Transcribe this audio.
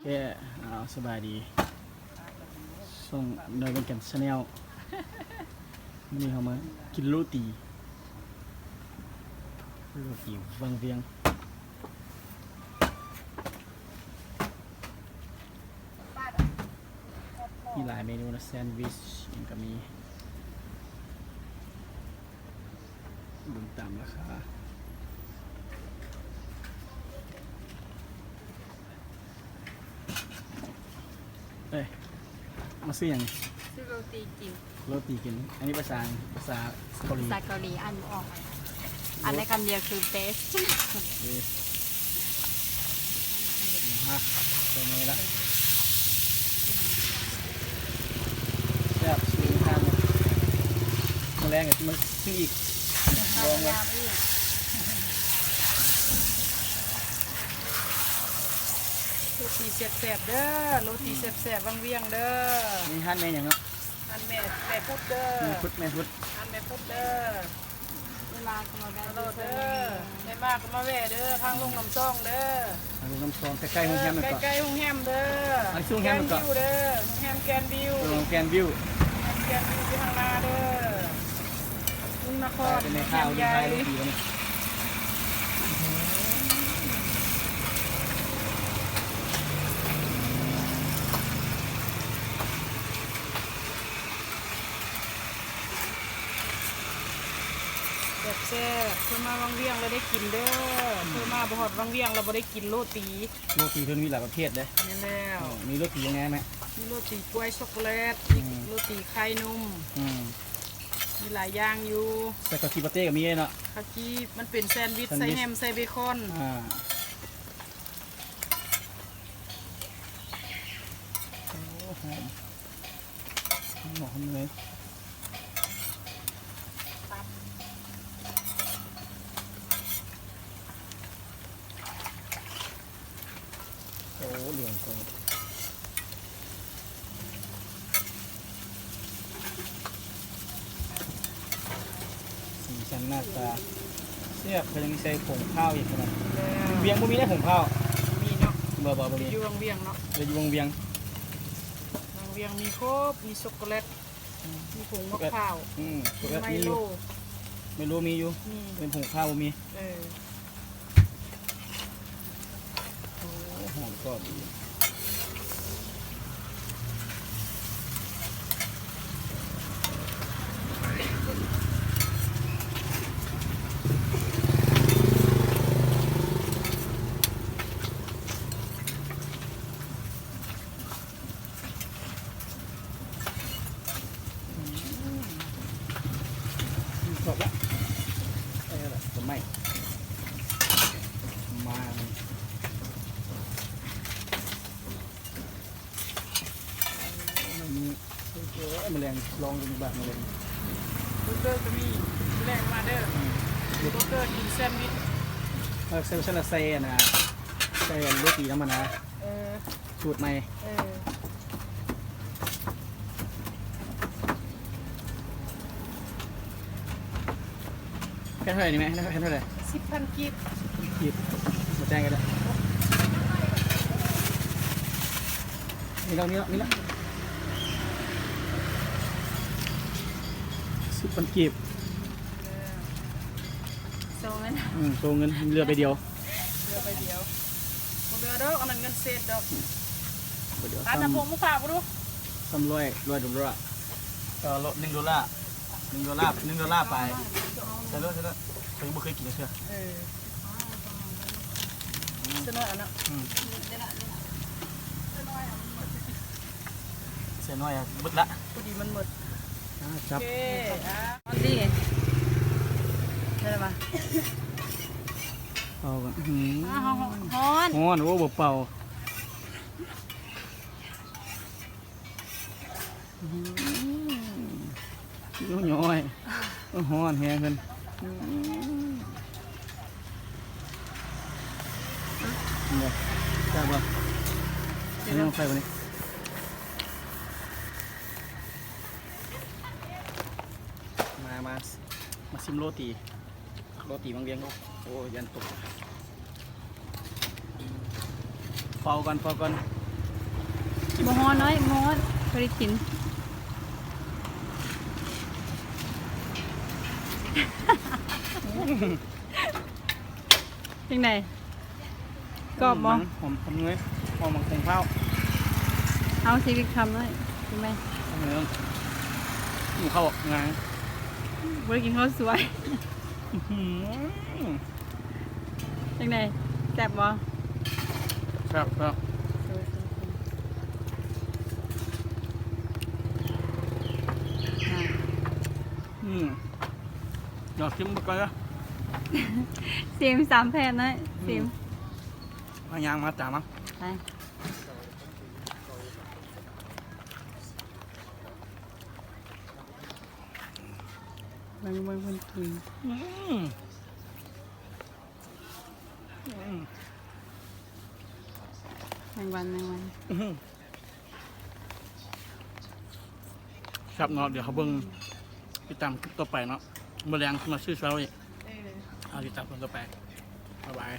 แค่สบายดีส่งเนยเป็นแก่นชาแนลวันนี้เขามากินโรตีวังเวียงมีหลายเมนูนะแซนด์วิชยังก็มีดูตามราคาเอ้ยมาซื้ออย่าง ซื้อโรตีกิน โรตีกินอันนี้ภาษาเกาหลี ภาษาเกาหลีอ่านไม่ออก อันในคำเดียวคือ best เอ๊ะฮะใส่เนยละแซ่บสูงทางมาแรงกับมาซื้ออีกลองเลย โรตีแซ่บๆเด้อโรตีแซ่บๆวังเวียงเด้อ นี่ฮันแม่อย่างเนาะ อันแม่พุดเด้อ แม่พุด อันแม่พุดเด้อ เวลาก็มาได้ ตลอดเด้อได้มากก็มาแวะเด้อทางลงน้ำซ่องเด้อ อันนี้น้ำซองใกล้ๆห้องแฮมหน่อยก่อน ใกล้ๆห้องแฮมเด้อ อันชื่อห้องแฮมมันก่อน วิวเด้อห้องแฮมแกนวิว โรงแกนวิว แกนวิวที่ทางนาเด้อลุงนคร เป็นในข้าว แฮม ดี ใหญ่ ไทยโรตีวันนี้แซ่บๆเพิ่นมาวังเวียงเราได้กินเด้อเพิ่นมาบ่ฮอดวังเวียงเราบ่ได้กินโรตี โรตีเพิ่นมีหลายประเภทเด้ นี่แล้ว มีโรตียังไงไหม มีโรตีกล้วยช็อกโกแลต อืม โรตีไข่นุ่ม อืม มีหลายอย่างอยู่ แต่กะทิปาเต้ก็มีเนาะ คากี้มันเป็นแซนด์วิช แซนด์ ใส่ วิช แฮมใส่เบคอน อ่าโอ้หอมหอมเลยโอ้เหลืองกว่าสีสันหน้าตาเสียบเขายังมีใส่ผงข้าวอีกขนาด แล้ว เวียงบ่มีได้ผงข้าว มีเนาะ บ่มี อยู่วังเวียงเนาะ เลยอยู่วงเวียง วังเวียงมีครบมีช็อกโกแลตมีผงมะพร้าว อืมป มี ก ไม ติมีอ โล ยู่ไม่รู้มีอยู่ มี เป็นผงข้าวบ่มี เออ โอ้หอมกรอบดีจบละได้แล้วล่ะผมไม่มาไม่มีเออแมลงลองดูแบบแมลง เบอร์เกอร์ก็มีแรงมาเด้อเบอร์เกอร์กินแซนด์วิช เซลล์ชันละเซนะเซนโรตีน้ำมันนะ เออ สูตรใหม่ เออ แค่เท่าไหร่นี่ไหมแค่เท่าไหร่ 10,000กีบ หยิบมาแจ้งกันเลยนี่เรานี่ละ10,000กีบ โซน โชว์เงินเรือไปเดียว เรือไปเดียวบ่เรือดอกอันนั้นเงินเศษดอก ไปเดียว ร้านน้ำผงมะพร้าวบ่ดู ซ้ำร้อยดอลลาร์ลด$1$1ไปใช่แล้วเคยไม่เคยกินเลยเชื่อ เออเสนออันนั้น เสียน้อยบึดละ พอดีมันหมด ค โอ รับ เคอ่ะ อันนี้ไงได้ไหม เป่ากัน ฮ้อน ฮ้อนโอ้บ่เป่าน้อยฮ้อนแฮงเพิ่นเนี่ยจับบ่นี่ต้องใส่บ่นี่มาซิมโรตีบางเวียงโอ้ยันตกเป่ากัน หมูฮ้อนน้อยหมูฮ้อนเคยกิน ยังไงกรอบบ่ หอมเงยหอมมังคงข้าว เอาชีวิตคำเลยใช่ไหม เนื้อหมูข้าวงาน บ่ได้กินข้าวสวย ยังไงแซ่บบ่ ครับครับเดี๋ยวชิมไปก่อนนะ ซิมสามแผ่นนะซิม มายางมาจ่ามั้ง ไปเบิ่งคนกินแมงวัน ครับเนาะเดี๋ยวเขาเบิ่งติดตามคลิปต่อไปเนาะเมื่อแรงมาซื้อเช้าอีกเอาติดตามคนต่อไปบ๊ายบาย